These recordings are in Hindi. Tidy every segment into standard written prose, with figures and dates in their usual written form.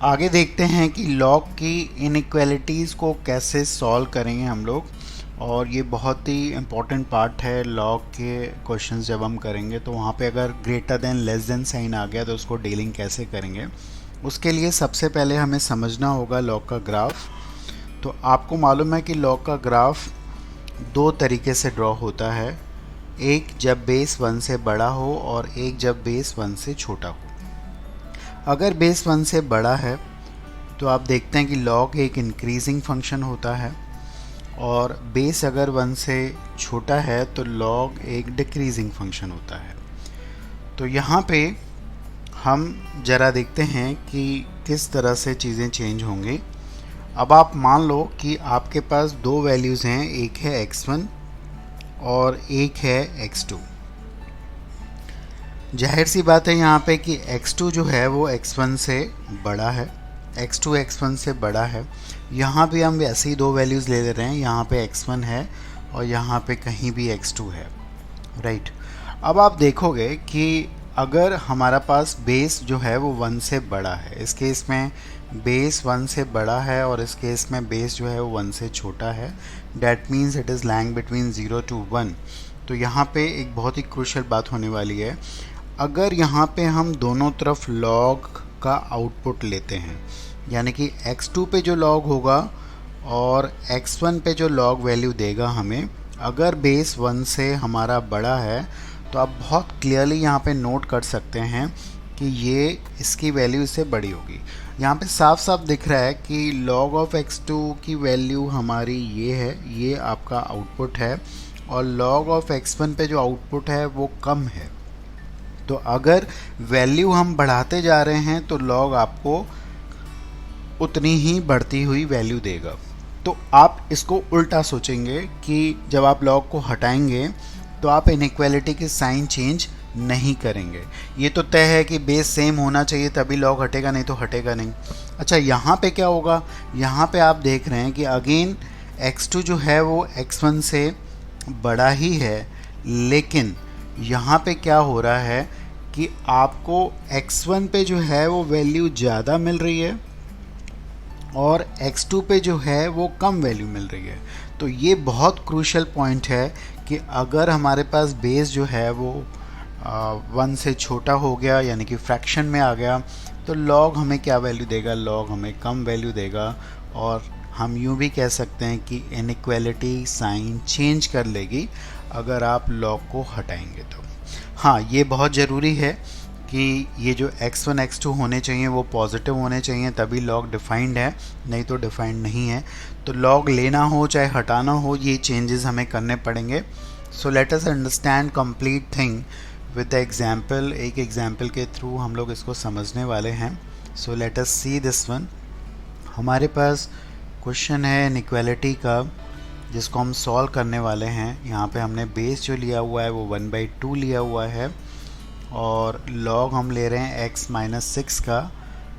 आगे देखते हैं कि लॉग की इनइक्वालिटीज़ को कैसे सॉल्व करेंगे हम लोग। और ये बहुत ही इम्पॉर्टेंट पार्ट है लॉग के क्वेश्चंस जब हम करेंगे, तो वहाँ पे अगर greater than less than sign आ गया तो उसको डीलिंग कैसे करेंगे। उसके लिए सबसे पहले हमें समझना होगा लॉग का ग्राफ। तो आपको मालूम है कि लॉग का ग्राफ दो तरीके से ड्रॉ होता है, एक जब बेस 1 से बड़ा हो और एक जब बेस 1 से छोटा हो। अगर बेस 1 से बड़ा है तो आप देखते हैं कि लॉग एक इंक्रीजिंग फंक्शन होता है, और बेस अगर 1 से छोटा है तो लॉग एक डिक्रीजिंग फंक्शन होता है। तो यहाँ पे हम ज़रा देखते हैं कि किस तरह से चीज़ें चेंज होंगी। अब आप मान लो कि आपके पास दो वैल्यूज़ हैं, एक है x1 और एक है x2। जाहिर सी बात है यहाँ पे कि x2 जो है वो x1 से बड़ा है, x2 x1 से बड़ा है। यहाँ भी हम ऐसे ही दो वैल्यूज़ ले रहे हैं, यहाँ पे x1 है और यहाँ पे कहीं भी x2 है, राइट। अब आप देखोगे कि अगर हमारा पास बेस जो है वो 1 से बड़ा है, इस केस में बेस 1 से बड़ा है और इस केस में बेस जो है वो 1 से छोटा है, that means it is lying between 0 to 1। तो यहाँ पे एक बहुत ही क्रूशियल बात होने वाली है। अगर यहाँ पे हम दोनों तरफ लॉग का आउटपुट लेते हैं, यानी कि x2 पे जो लॉग होगा और x1 पे जो लॉग वैल्यू देगा हमें, अगर बेस 1 से हमारा बड़ा है तो आप बहुत क्लियरली यहाँ पे नोट कर सकते हैं कि ये इसकी वैल्यू इससे बड़ी होगी। यहाँ पे साफ साफ दिख रहा है कि log ऑफ x2 की वैल्यू हमारी ये है, ये आपका आउटपुट है, और log ऑफ x1 पे जो आउटपुट है वो कम है। तो अगर वैल्यू हम बढ़ाते जा रहे हैं तो log आपको उतनी ही बढ़ती हुई वैल्यू देगा। तो आप इसको उल्टा सोचेंगे कि जब आप log को हटाएंगे तो आप इनइक्वालिटी की साइन चेंज नहीं करेंगे। ये तो तय है कि बेस सेम होना चाहिए तभी लॉग हटेगा, नहीं तो हटेगा नहीं। अच्छा, यहाँ पे क्या होगा, यहाँ पे आप देख रहे हैं कि अगेन x2 जो है वो x1 से बड़ा ही है, लेकिन यहाँ पे क्या हो रहा है कि आपको x1 पे जो है वो वैल्यू ज़्यादा मिल रही है और x2 पे जो है वो कम वैल्यू मिल रही है। तो ये बहुत क्रूशियल पॉइंट है कि अगर हमारे पास बेस जो है वो 1 से छोटा हो गया, यानी कि फ्रैक्शन में आ गया, तो लॉग हमें क्या वैल्यू देगा, लॉग हमें कम वैल्यू देगा। और हम यूँ भी कह सकते हैं कि इनइक्वालिटी साइन चेंज कर लेगी अगर आप लॉग को हटाएंगे तो। हाँ, ये बहुत ज़रूरी है कि ये जो x1 x2 होने चाहिए वो पॉजिटिव होने चाहिए, तभी लॉग डिफाइंड है, नहीं तो डिफाइंड नहीं है। तो लॉग लेना हो चाहे हटाना हो, ये चेंजेस हमें करने पड़ेंगे। So let us understand complete thing with the example. एक एग्जाम्पल के थ्रू हम लोग इसको समझने वाले हैं। So let us see this one. हमारे पास क्वेश्चन है इनइक्वालिटी का, जिसको हम सॉल्व करने वाले हैं। यहाँ पे हमने बेस जो लिया हुआ है वो 1/2 लिया हुआ है और लॉग हम ले रहे हैं x - 6 का।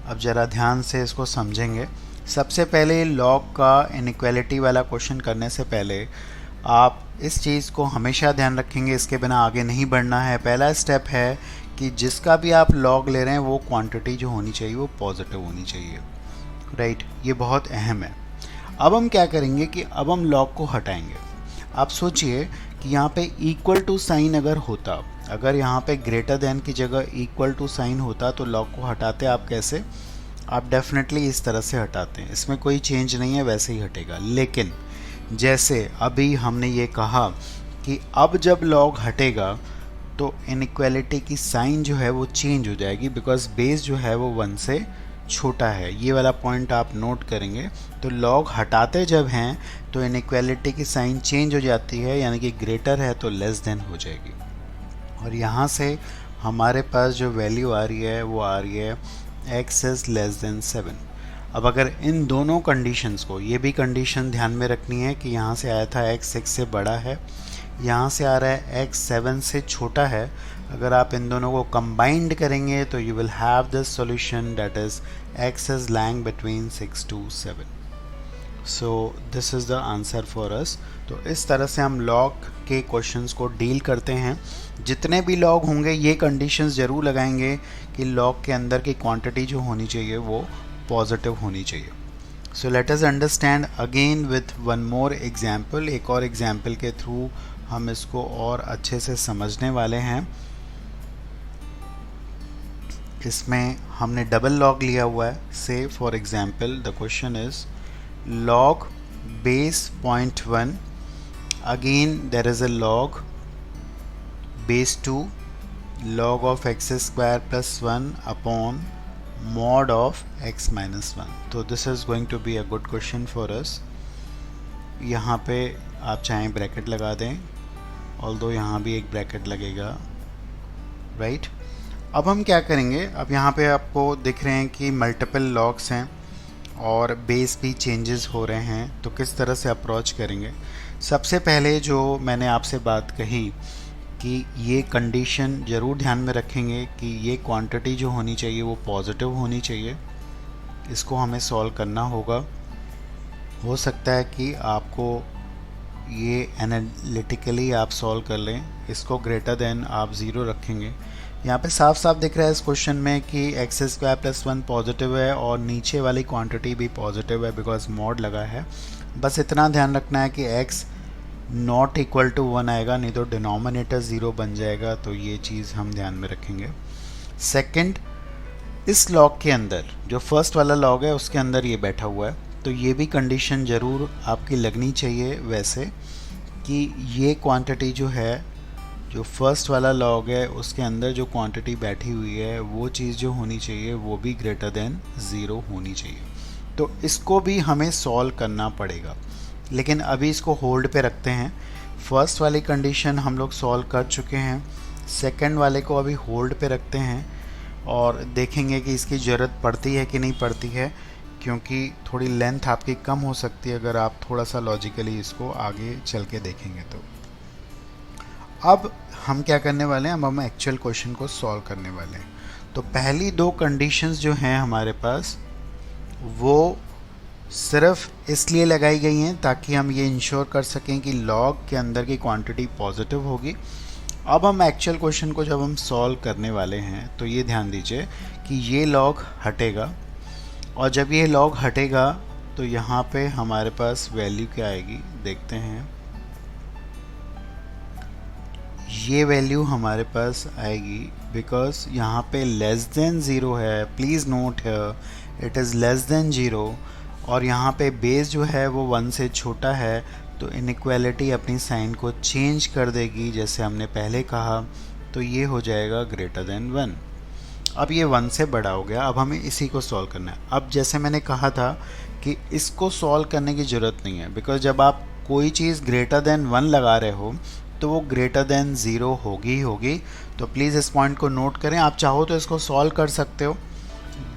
अब ज़रा ध्यान से इसको समझेंगे। सबसे पहले लॉग का इनइक्वालिटी वाला क्वेश्चन करने से पहले आप इस चीज़ को हमेशा ध्यान रखेंगे, इसके बिना आगे नहीं बढ़ना है। पहला स्टेप है कि जिसका भी आप लॉग ले रहे हैं वो क्वांटिटी जो होनी चाहिए वो पॉजिटिव होनी चाहिए, राइट। ये बहुत अहम है। अब हम क्या करेंगे कि अब हम लॉग को हटाएंगे। आप सोचिए कि यहाँ पे इक्वल टू साइन अगर होता, अगर यहाँ पे ग्रेटर देन की जगह इक्वल टू साइन होता तो लॉग को हटाते आप कैसे? आप डेफिनेटली इस तरह से हटाते हैं, इसमें कोई चेंज नहीं है, वैसे ही हटेगा। लेकिन जैसे अभी हमने ये कहा कि अब जब लॉग हटेगा तो इनइक्वालिटी की साइन जो है वो चेंज हो जाएगी, बिकॉज बेस जो है वो 1 से छोटा है। ये वाला पॉइंट आप नोट करेंगे। तो लॉग हटाते जब हैं तो इनइक्वालिटी की साइन चेंज हो जाती है, यानी कि ग्रेटर है तो लेस देन हो जाएगी। और यहाँ से हमारे पास जो वैल्यू आ रही है वो आ रही है x इज़ लेस देन 7। अब अगर इन दोनों कंडीशंस को, ये भी कंडीशन ध्यान में रखनी है कि यहाँ से आया था x 6 से बड़ा है, यहाँ से आ रहा है x 7 से छोटा है। अगर आप इन दोनों को कंबाइंड करेंगे तो you will have this solution that is x is lying between 6 to 7। So this is the answer for us. तो इस तरह से हम लॉग के क्वेश्चंस को डील करते हैं। जितने भी लॉग होंगे ये कंडीशंस ज़रूर लगाएंगे कि लॉग के अंदर की क्वांटिटी जो होनी चाहिए वो पॉजिटिव होनी चाहिए। So let us understand again with one more example. एक और एग्जाम्पल के थ्रू हम इसको और अच्छे से समझने वाले हैं। इसमें हमने डबल लॉग लिया हुआ है। से for example the question is log base 0.1, again there is a log base 2 log of x square plus 1 upon mod of x minus 1. तो this is going to be a good question for us. यहाँ पे आप चाहें ब्रैकेट लगा दें, although यहाँ भी एक ब्रैकेट लगेगा, राइट। अब हम क्या करेंगे, अब यहाँ पे आपको दिख रहे हैं कि मल्टीपल लॉग्स हैं और बेस भी चेंजेस हो रहे हैं, तो किस तरह से अप्रोच करेंगे। सबसे पहले जो मैंने आपसे बात कही कि ये कंडीशन ज़रूर ध्यान में रखेंगे कि ये क्वांटिटी जो होनी चाहिए वो पॉजिटिव होनी चाहिए। इसको हमें सॉल्व करना होगा। हो सकता है कि आपको ये एनालिटिकली आप सॉल्व कर लें। इसको ग्रेटर देन आप ज़ीरो रखेंगे। यहाँ पे साफ साफ दिख रहा है इस क्वेश्चन में कि एक्स स्क्वायर प्लस 1 पॉजिटिव है और नीचे वाली क्वांटिटी भी पॉजिटिव है बिकॉज मॉड लगा है। बस इतना ध्यान रखना है कि x नॉट इक्वल टू 1 आएगा, नहीं तो डिनोमिनेटर 0 बन जाएगा। तो ये चीज़ हम ध्यान में रखेंगे। सेकंड, इस लॉग के अंदर जो फर्स्ट वाला लॉग है उसके अंदर ये बैठा हुआ है, तो ये भी कंडीशन ज़रूर आपकी लगनी चाहिए वैसे कि ये क्वांटिटी जो है, जो फर्स्ट वाला लॉग है उसके अंदर जो क्वांटिटी बैठी हुई है वो चीज़ जो होनी चाहिए वो भी ग्रेटर देन 0 होनी चाहिए। तो इसको भी हमें सॉल्व करना पड़ेगा, लेकिन अभी इसको होल्ड पे रखते हैं। फर्स्ट वाली कंडीशन हम लोग सॉल्व कर चुके हैं, सेकंड वाले को अभी होल्ड पे रखते हैं और देखेंगे कि इसकी ज़रूरत पड़ती है कि नहीं पड़ती है, क्योंकि थोड़ी लेंथ आपकी कम हो सकती है अगर आप थोड़ा सा लॉजिकली इसको आगे चल के देखेंगे। तो अब हम क्या करने वाले हैं, अब हम एक्चुअल क्वेश्चन को सॉल्व करने वाले हैं। तो पहली दो कंडीशंस जो हैं हमारे पास वो सिर्फ इसलिए लगाई गई हैं ताकि हम ये इंश्योर कर सकें कि लॉग के अंदर की क्वांटिटी पॉजिटिव होगी। अब हम एक्चुअल क्वेश्चन को जब हम सॉल्व करने वाले हैं तो ये ध्यान दीजिए कि ये लॉग हटेगा, और जब ये लॉग हटेगा तो यहाँ पे हमारे पास वैल्यू क्या आएगी देखते हैं। ये वैल्यू हमारे पास आएगी बिकॉज यहाँ पे लेस देन 0 है। Please note here it is less then 0, और यहाँ पे बेस जो है वो 1 से छोटा है, तो इनइक्वालिटी अपनी साइन को चेंज कर देगी जैसे हमने पहले कहा, तो ये हो जाएगा ग्रेटर देन 1। अब ये 1 से बड़ा हो गया, अब हमें इसी को सॉल्व करना है। अब जैसे मैंने कहा था कि इसको सॉल्व करने की ज़रूरत नहीं है, बिकॉज जब आप कोई चीज़ ग्रेटर देन 1 लगा रहे हो तो वो ग्रेटर देन 0 होगी। तो प्लीज़ इस पॉइंट को नोट करें। आप चाहो तो इसको सॉल्व कर सकते हो,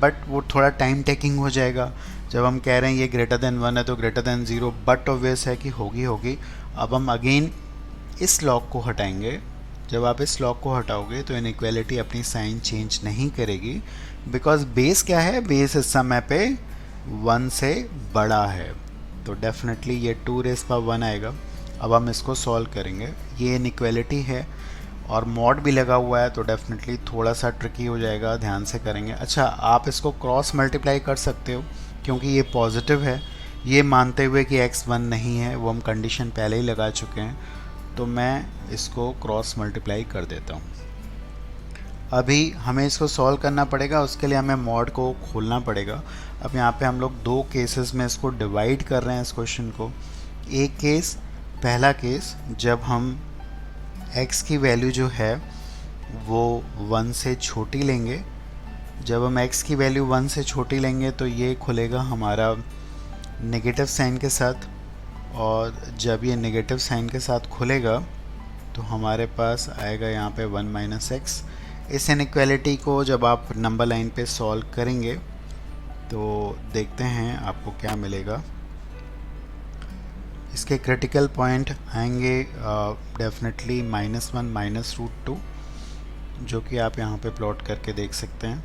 बट वो थोड़ा टाइम टेकिंग हो जाएगा। जब हम कह रहे हैं ये ग्रेटर देन 1 है तो ग्रेटर देन 0 बट ऑब्वियस है कि होगी। अब हम अगेन इस लॉग को हटाएंगे। जब आप इस लॉग को हटाओगे तो इनइक्वालिटी अपनी साइन चेंज नहीं करेगी, बिकॉज बेस क्या है, बेस इस समय पे 1 से बड़ा है, तो डेफिनेटली ये 2 रेज़ पावर 1 आएगा। अब हम इसको सॉल्व करेंगे। ये इनइक्वालिटी है और मॉड भी लगा हुआ है, तो डेफिनेटली थोड़ा सा ट्रिकी हो जाएगा, ध्यान से करेंगे। अच्छा, आप इसको क्रॉस मल्टीप्लाई कर सकते हो क्योंकि ये पॉजिटिव है, ये मानते हुए कि x 1 नहीं है, वो हम कंडीशन पहले ही लगा चुके हैं, तो मैं इसको क्रॉस मल्टीप्लाई कर देता हूँ। अभी हमें इसको सॉल्व करना पड़ेगा, उसके लिए हमें मॉड को खोलना पड़ेगा। अब यहाँ पे हम लोग 2 केसेस में इसको डिवाइड कर रहे हैं इस क्वेश्चन को। एक केस, पहला केस, जब हम x की वैल्यू जो है वो 1 से छोटी लेंगे। जब हम x की वैल्यू 1 से छोटी लेंगे तो ये खुलेगा हमारा नेगेटिव साइन के साथ, और जब ये नेगेटिव साइन के साथ खुलेगा तो हमारे पास आएगा यहाँ पे 1 माइनस एक्स। इस इनइक्वालिटी को जब आप नंबर लाइन पे सॉल्व करेंगे तो देखते हैं आपको क्या मिलेगा। इसके क्रिटिकल पॉइंट आएंगे डेफिनेटली -1 माइनस रूट 2, जो कि आप यहाँ पे प्लॉट करके देख सकते हैं,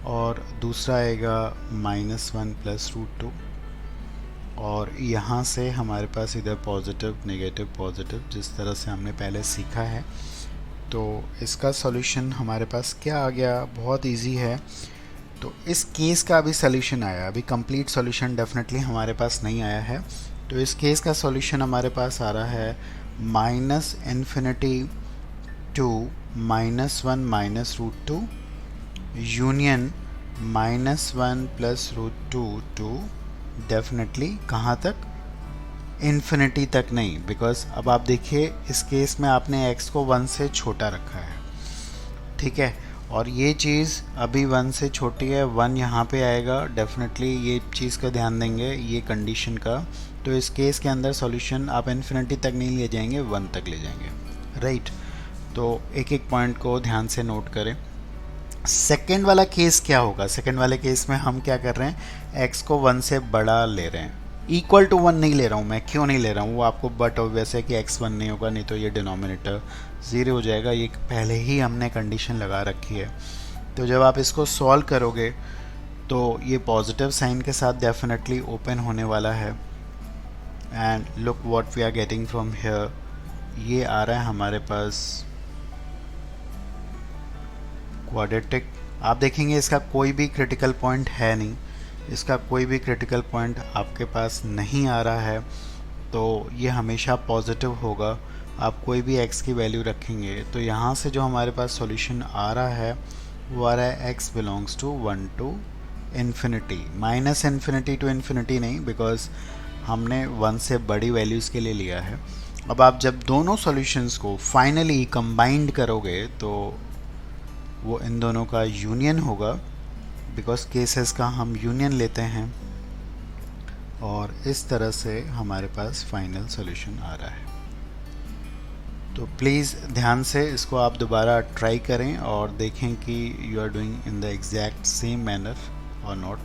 और दूसरा आएगा -1 प्लस रूट 2, और यहाँ से हमारे पास इधर पॉजिटिव नेगेटिव पॉजिटिव, जिस तरह से हमने पहले सीखा है। तो इसका सॉल्यूशन हमारे पास क्या आ गया, बहुत इजी है। तो इस केस का अभी सोल्यूशन आया, अभी कंप्लीट सोल्यूशन डेफिनेटली हमारे पास नहीं आया है। तो इस केस का सोल्यूशन हमारे पास आ रहा है minus infinity to -1 minus root two union -1 plus root two to definitely कहाँ तक, इन्फिनिटी तक नहीं, बिकॉज अब आप देखिए इस केस में आपने x को 1 से छोटा रखा है, ठीक है, और ये चीज़ अभी 1 से छोटी है, 1 यहाँ पे आएगा डेफिनेटली, ये चीज़ का ध्यान देंगे ये कंडीशन का। तो इस केस के अंदर सॉल्यूशन आप इन्फिनिटी तक नहीं ले जाएंगे, 1 तक ले जाएंगे, राइट। तो एक एक पॉइंट को ध्यान से नोट करें। सेकेंड वाला केस क्या होगा, सेकेंड वाले केस में हम क्या कर रहे हैं, x को 1 से बड़ा ले रहे हैं, इक्वल टू 1 नहीं ले रहा हूँ मैं, क्यों नहीं ले रहा हूँ वो आपको बट ऑब्वियस है कि x 1 नहीं होगा, नहीं तो ये डिनोमिनेटर 0 हो जाएगा, ये पहले ही हमने कंडीशन लगा रखी है। तो जब आप इसको सॉल्व करोगे तो ये पॉजिटिव साइन के साथ डेफिनेटली ओपन होने वाला है। And look what we are getting from here, ये आ रहा है हमारे पास क्वाड्रेटिक। आप देखेंगे इसका कोई भी क्रिटिकल पॉइंट है नहीं, इसका कोई भी क्रिटिकल पॉइंट आपके पास नहीं आ रहा है, तो ये हमेशा पॉजिटिव होगा। आप कोई भी x की वैल्यू रखेंगे तो यहाँ से जो हमारे पास सॉल्यूशन आ रहा है वो आ रहा है x belongs to 1 to infinity, minus infinity to infinity नहीं, बिकॉज हमने 1 से बड़ी वैल्यूज़ के लिए लिया है। अब आप जब दोनों सॉल्यूशंस को फाइनली कंबाइंड करोगे तो वो इन दोनों का यूनियन होगा, बिकॉज केसेस का हम यूनियन लेते हैं, और इस तरह से हमारे पास फाइनल सॉल्यूशन आ रहा है। तो प्लीज़ ध्यान से इसको आप दोबारा ट्राई करें और देखें कि you are doing in the exact same manner और नॉट,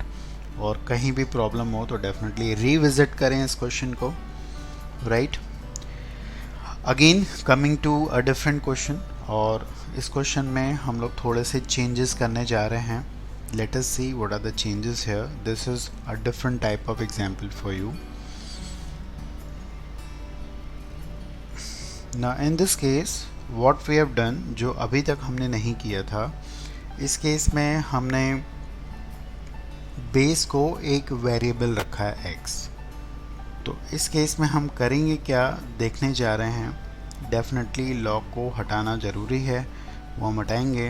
और कहीं भी प्रॉब्लम हो तो डेफिनेटली रिविजिट करें इस क्वेश्चन को, right. Again coming to a different question, और इस क्वेश्चन में हम लोग थोड़े से चेंजेस करने जा रहे हैं। Let us see what are the changes here. This is a different type of example for you. Now in this case what we have done, जो अभी तक हमने नहीं किया था, इस केस में हमने बेस को एक वेरिएबल रखा है x। तो इस केस में हम करेंगे क्या, देखने जा रहे हैं। डेफिनेटली लॉग को हटाना ज़रूरी है, वो हम हटाएंगे।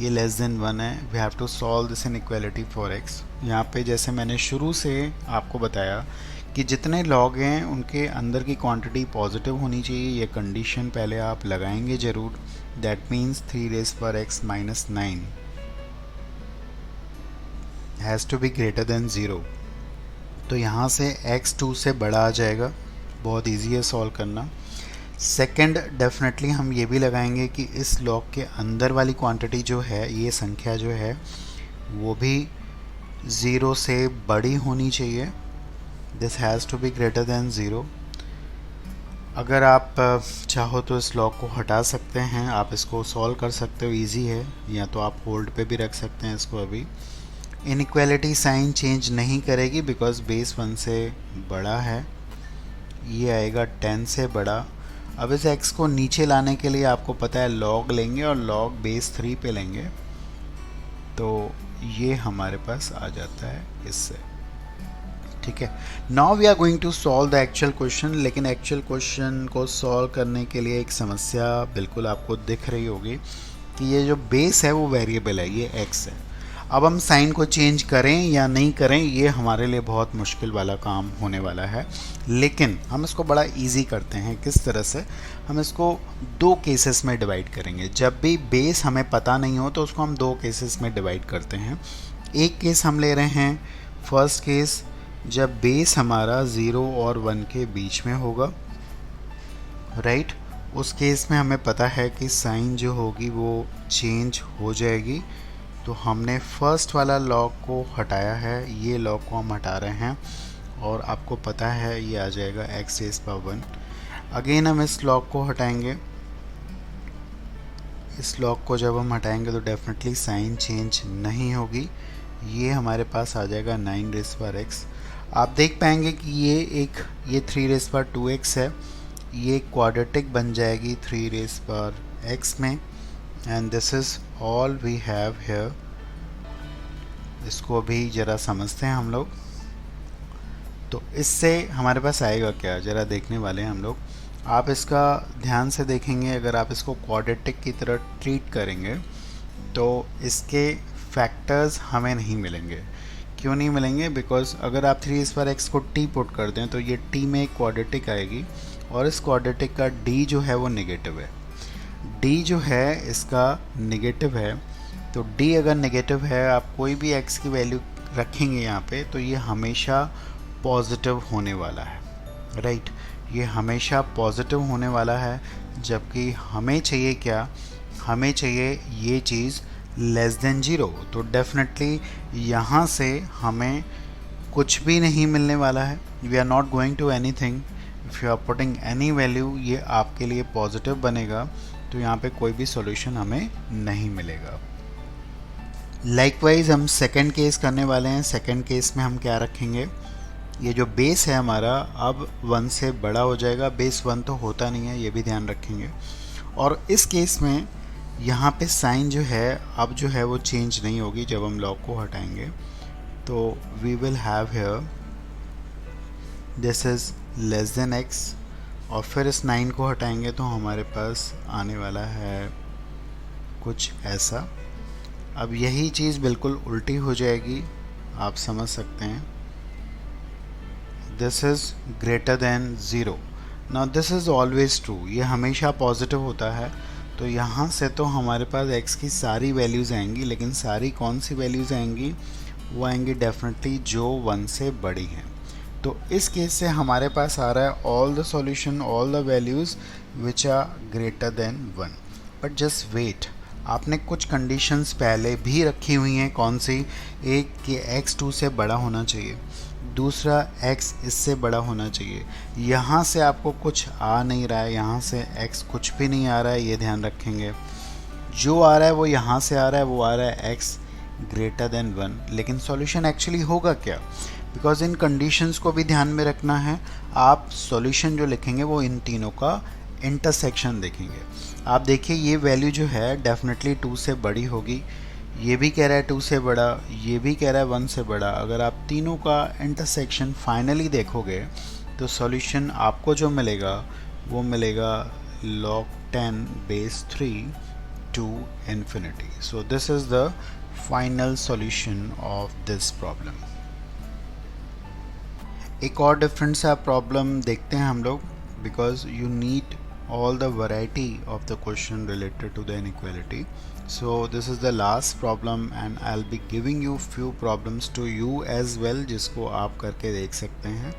ये लेस देन 1 है, we have to solve this inequality for x। यहाँ पे जैसे मैंने शुरू से आपको बताया कि जितने लॉग हैं उनके अंदर की क्वांटिटी पॉजिटिव होनी चाहिए, ये कंडीशन पहले आप लगाएंगे ज़रूर। दैट मीन्स 3 रेज़ पर x minus 9 has to be greater than 0। तो यहाँ से x 2 से बड़ा आ जाएगा, बहुत ईजी है सॉल्व करना। सेकंड, डेफिनेटली हम ये भी लगाएंगे कि इस लॉग के अंदर वाली क्वांटिटी जो है, ये संख्या जो है वो भी 0 से बड़ी होनी चाहिए। This has to be greater than 0। अगर आप चाहो तो इस लॉग को हटा सकते हैं, आप इसको सॉल्व कर सकते हो, इजी है, या तो आप होल्ड पे भी रख सकते हैं इसको। अभी इनइक्वालिटी साइन चेंज नहीं करेगी बिकॉज बेस 1 से बड़ा है, ये आएगा 10 से बड़ा। अब इस x को नीचे लाने के लिए आपको पता है लॉग लेंगे और लॉग बेस 3 पे लेंगे, तो ये हमारे पास आ जाता है इससे, ठीक है। Now we are going to solve the actual question. लेकिन एक्चुअल क्वेश्चन को सॉल्व करने के लिए एक समस्या बिल्कुल आपको दिख रही होगी कि ये जो बेस है वो वेरिएबल है, ये x है। अब हम साइन को चेंज करें या नहीं करें, ये हमारे लिए बहुत मुश्किल वाला काम होने वाला है, लेकिन हम इसको बड़ा इजी करते हैं। किस तरह से, हम इसको 2 केसेस में डिवाइड करेंगे। जब भी बेस हमें पता नहीं हो तो उसको हम 2 केसेस में डिवाइड करते हैं। एक केस हम ले रहे हैं, फर्स्ट केस, जब बेस हमारा 0 और 1 के बीच में होगा, राइट। उस केस में हमें पता है कि साइन जो होगी वो चेंज हो जाएगी। तो हमने फर्स्ट वाला लॉग को हटाया है, ये लॉग को हम हटा रहे हैं, और आपको पता है ये आ जाएगा x रेज़ पावर 1। अगेन हम इस लॉग को हटाएंगे। इस लॉग को जब हम हटाएंगे तो डेफिनेटली साइन चेंज नहीं होगी, ये हमारे पास आ जाएगा 9 रेज़ पावर x। आप देख पाएंगे कि ये 3 रेज़ पावर 2x है, ये क्वाड्रेटिक बन जाएगी 3 रेज़ पावर x में, and this is all we have here। इसको भी ज़रा समझते हैं हम लोग। तो इससे हमारे पास आएगा क्या, ज़रा देखने वाले हैं हम लोग। आप इसका ध्यान से देखेंगे, अगर आप इसको क्वाड्रेटिक की तरह ट्रीट करेंगे तो इसके फैक्टर्स हमें नहीं मिलेंगे। क्यों नहीं मिलेंगे? बिकॉज अगर आप 3 इस पर x को t पुट कर दें तो ये t में एक क्वाड्रेटिक आएगी और इस क्वाड्रेटिक का d जो है वो नेगेटिव है। d जो है इसका नेगेटिव है, तो d अगर नेगेटिव है, आप कोई भी x की वैल्यू रखेंगे यहाँ पे तो ये हमेशा पॉजिटिव होने वाला है, राइट। ये हमेशा पॉजिटिव होने वाला है, जबकि हमें चाहिए क्या, हमें चाहिए ये चीज़ लेस देन 0। तो डेफिनेटली यहाँ से हमें कुछ भी नहीं मिलने वाला है। We are not going to anything. If you are putting any value, ये आपके लिए पॉजिटिव बनेगा, तो यहाँ पे कोई भी सॉल्यूशन हमें नहीं मिलेगा। लाइकवाइज हम सेकंड केस करने वाले हैं। सेकंड केस में हम क्या रखेंगे, ये जो बेस है हमारा अब 1 से बड़ा हो जाएगा। बेस 1 तो होता नहीं है, ये भी ध्यान रखेंगे। और इस केस में यहाँ पे साइन जो है अब जो है वो चेंज नहीं होगी जब हम लॉग को हटाएंगे। तो we will have here this is less than x, और फिर इस 9 को हटाएंगे तो हमारे पास आने वाला है कुछ ऐसा। अब यही चीज़ बिल्कुल उल्टी हो जाएगी, आप समझ सकते हैं। This is greater than 0। Now this is always true, ये हमेशा पॉजिटिव होता है। तो यहाँ से तो हमारे पास x की सारी वैल्यूज़ आएंगी, लेकिन सारी कौन सी वैल्यूज़ आएंगी, वो आएंगी डेफिनेटली जो 1 से बड़ी हैं। तो इस केस से हमारे पास आ रहा है all the solution, all the values which are greater than 1। But just wait, आपने कुछ कंडीशंस पहले भी रखी हुई हैं। कौन सी? एक कि x 2 से बड़ा होना चाहिए, दूसरा x इससे बड़ा होना चाहिए। यहाँ से आपको कुछ आ नहीं रहा है, यहाँ से x कुछ भी नहीं आ रहा है, ये ध्यान रखेंगे। जो आ रहा है वो यहाँ से आ रहा है, वो आ रहा है x ग्रेटर देन 1। लेकिन सॉल्यूशन एक्चुअली होगा क्या? बिकॉज इन कंडीशंस को भी ध्यान में रखना है। आप सॉल्यूशन जो लिखेंगे वो इन तीनों का इंटरसेक्शन देखेंगे। आप देखिए ये वैल्यू जो है डेफिनेटली 2 से बड़ी होगी, ये भी कह रहा है 2 से बड़ा, ये भी कह रहा है 1 से बड़ा। अगर आप तीनों का इंटरसेक्शन फाइनली देखोगे तो सॉल्यूशन आपको जो मिलेगा वो मिलेगा log 10 base 3 to infinity. So this is the final solution of this problem. एक और डिफरेंट सा प्रॉब्लम देखते हैं हम लोग, because you need all the variety of the question related to the inequality. So this is the last problem and I'll be giving you few problems to you as well, जिसको आप करके देख सकते हैं,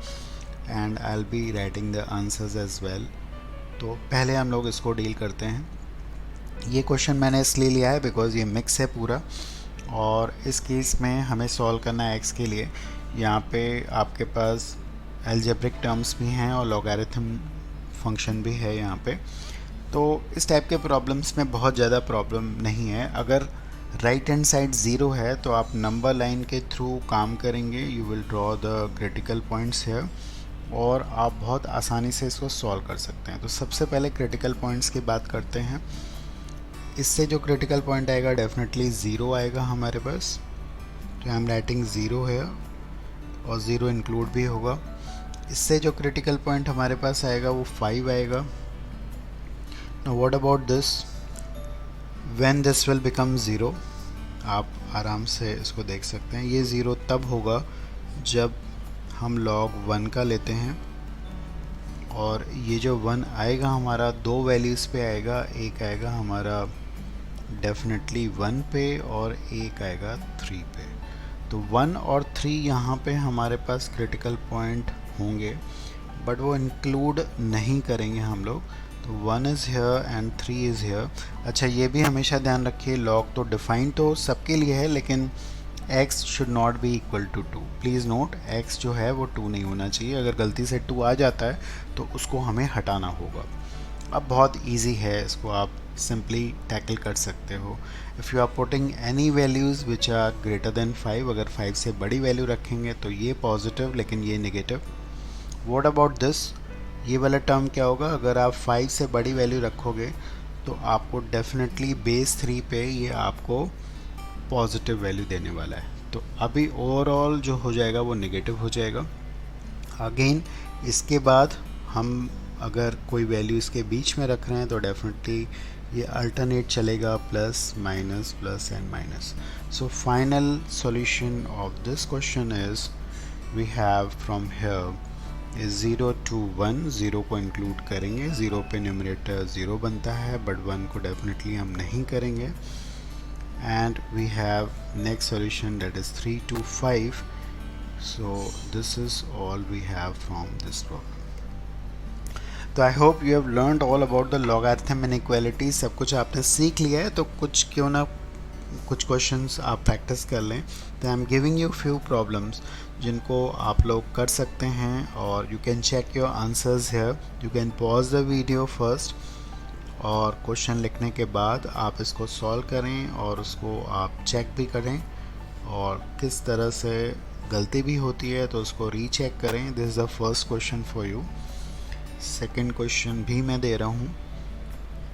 and I'll be writing the answers as well. तो पहले हम लोग इसको डील करते हैं। ये क्वेश्चन मैंने इसलिए लिया है बिकॉज ये मिक्स है पूरा, और इस केस में हमें सॉल्व करना है x के लिए। यहाँ पे आपके पास एल्जेब्रिक टर्म्स भी हैं और लॉगरिथम फंक्शन भी है यहाँ पे। तो इस टाइप के प्रॉब्लम्स में बहुत ज़्यादा प्रॉब्लम नहीं है। अगर राइट हैंड साइड 0 है तो आप नंबर लाइन के थ्रू काम करेंगे, you will draw the critical points है, और आप बहुत आसानी से इसको सॉल्व कर सकते हैं। तो सबसे पहले क्रिटिकल पॉइंट्स की बात करते हैं। इससे जो क्रिटिकल पॉइंट आएगा डेफिनेटली 0 आएगा हमारे पास, तो आई एम राइटिंग 0 है, और 0 इंक्लूड भी होगा। इससे जो क्रिटिकल पॉइंट हमारे पास आएगा वो 5 आएगा। Now what about this, when this will become 0, आप आराम से इसको देख सकते हैं। ये 0 तब होगा जब हम log 1 का लेते हैं, और ये जो 1 आएगा हमारा 2 वैल्यूज़ पे आएगा। एक आएगा हमारा डेफिनेटली 1 पे और एक आएगा 3 पे। तो 1 और 3 यहाँ पे हमारे पास क्रिटिकल पॉइंट होंगे, बट वो इंक्लूड नहीं करेंगे हम लोग। तो 1 is here and 3 is here. अच्छा, ये भी हमेशा ध्यान रखिए, लॉग तो डिफाइन तो सबके लिए है, लेकिन x should not be equal to 2। Please note, x जो है वो 2 नहीं होना चाहिए। अगर गलती से 2 आ जाता है तो उसको हमें हटाना होगा। अब बहुत इजी है, इसको आप सिंपली टैकल कर सकते हो। If you are putting any values which are greater than 5, अगर 5 से बड़ी वैल्यू रखेंगे तो ये पॉजिटिव, लेकिन ये नेगेटिव। व्हाट अबाउट दिस, ये वाला टर्म क्या होगा? अगर आप 5 से बड़ी वैल्यू रखोगे तो आपको डेफिनेटली बेस 3 पे ये आपको पॉजिटिव वैल्यू देने वाला है। तो अभी ओवरऑल जो हो जाएगा वो नेगेटिव हो जाएगा। अगेन इसके बाद हम अगर कोई वैल्यू इसके बीच में रख रहे हैं तो डेफिनेटली ये अल्टरनेट चलेगा, plus and minus. So final solution of this question is we have from here is 0 to 1, 0 को इंक्लूड करेंगे, 0 पे न्यूमरेटर 0 बनता है बट 1 को डेफिनेटली हम नहीं करेंगे। And we have next solution that is 3 to 5. So this is all we have from this problem. तो I hope you have learned all about the logarithm inequality. सब कुछ आपने सीख लिया है, तो कुछ क्यों ना कुछ क्वेश्चंस आप प्रैक्टिस कर लें। तो I am giving you few problems जिनको आप लोग कर सकते हैं और you can check your answers here. You can pause the video first और क्वेश्चन लिखने के बाद आप इसको सॉल्व करें और उसको आप चेक भी करें और किस तरह से गलती भी होती है तो उसको रीचेक करें। This is the first question for you. Second question भी मैं दे रहा हूँ,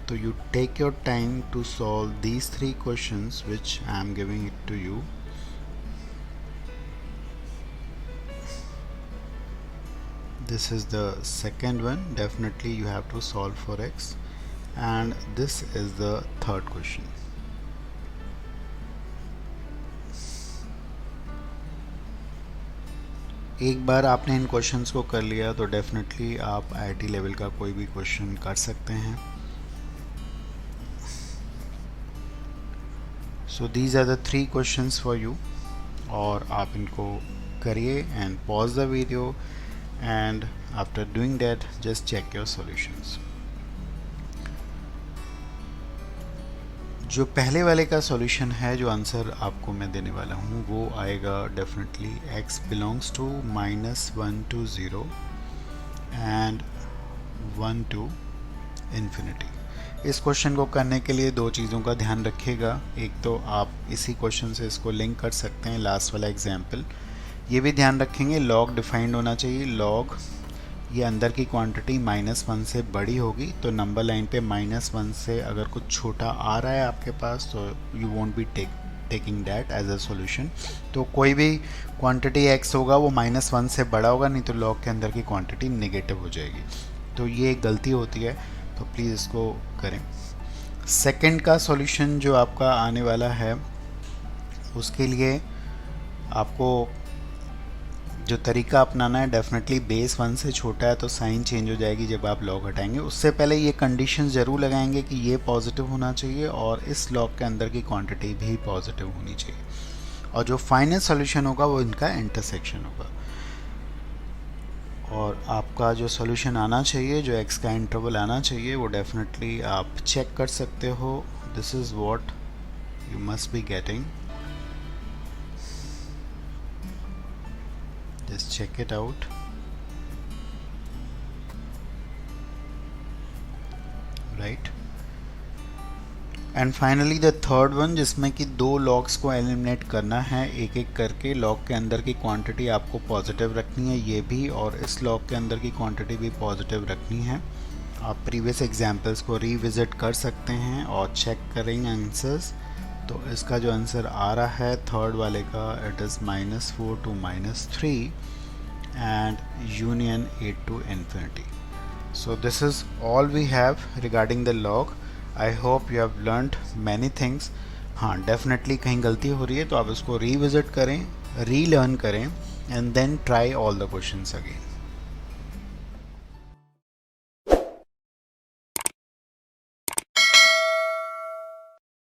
तो you take your time to solve these 3 questions which I am giving it to you. This is the second one, definitely you have to solve for x, and this is the third question. एक बार आपने इन क्वेश्चंस को कर लिया तो डेफिनेटली आप IIT लेवल का कोई भी क्वेश्चन कर सकते हैं। So these are the 3 questions for you और आप इनको करिए and pause the video and after doing that just check your solutions. जो पहले वाले का सॉल्यूशन है, जो आंसर आपको मैं देने वाला हूँ, वो आएगा definitely x belongs to -1 to 0 and 1 to infinity. इस क्वेश्चन को करने के लिए 2 चीज़ों का ध्यान रखिएगा। एक तो आप इसी क्वेश्चन से इसको लिंक कर सकते हैं, लास्ट वाला एग्जाम्पल। ये भी ध्यान रखेंगे लॉग डिफाइंड होना चाहिए। लॉग ये अंदर की क्वांटिटी -1 से बड़ी होगी, तो नंबर लाइन पे -1 से अगर कुछ छोटा आ रहा है आपके पास तो you won't be taking that as a solution. तो कोई भी क्वांटिटी x होगा वो -1 से बड़ा होगा, नहीं तो लॉग के अंदर की क्वांटिटी नेगेटिव हो जाएगी। तो ये एक गलती होती है, तो प्लीज़ इसको करें। सेकंड का सॉल्यूशन जो आपका आने वाला है, उसके लिए आपको जो तरीका अपनाना है, डेफिनेटली बेस 1 से छोटा है तो साइन चेंज हो जाएगी जब आप लॉग हटाएंगे। उससे पहले ये कंडीशन ज़रूर लगाएंगे कि ये पॉजिटिव होना चाहिए और इस लॉग के अंदर की क्वांटिटी भी पॉजिटिव होनी चाहिए, और जो फाइनल सॉल्यूशन होगा वो इनका इंटरसेक्शन होगा। और आपका जो सॉल्यूशन आना चाहिए, जो x का इंटरवल आना चाहिए, वो डेफिनेटली आप चेक कर सकते हो। This is what you must be getting. Just check it out. Right. And finally the third one, जिसमें कि 2 लॉग्स को एलिमिनेट करना है एक एक करके। लॉग के अंदर की क्वांटिटी आपको पॉजिटिव रखनी है ये भी, और इस लॉग के अंदर की क्वांटिटी भी पॉजिटिव रखनी है। आप प्रीवियस एग्जांपल्स को रीविजिट कर सकते हैं और चेक करेंगे आंसर्स। तो इसका जो आंसर आ रहा है थर्ड वाले का, it is -4 to -3 and union 8 to infinity. So this is all we have regarding the log. I hope you have learned many things. हाँ, डेफिनेटली कहीं गलती हो रही है तो आप इसको रीविजिट करें, रीलर्न करें, and then try all the questions again.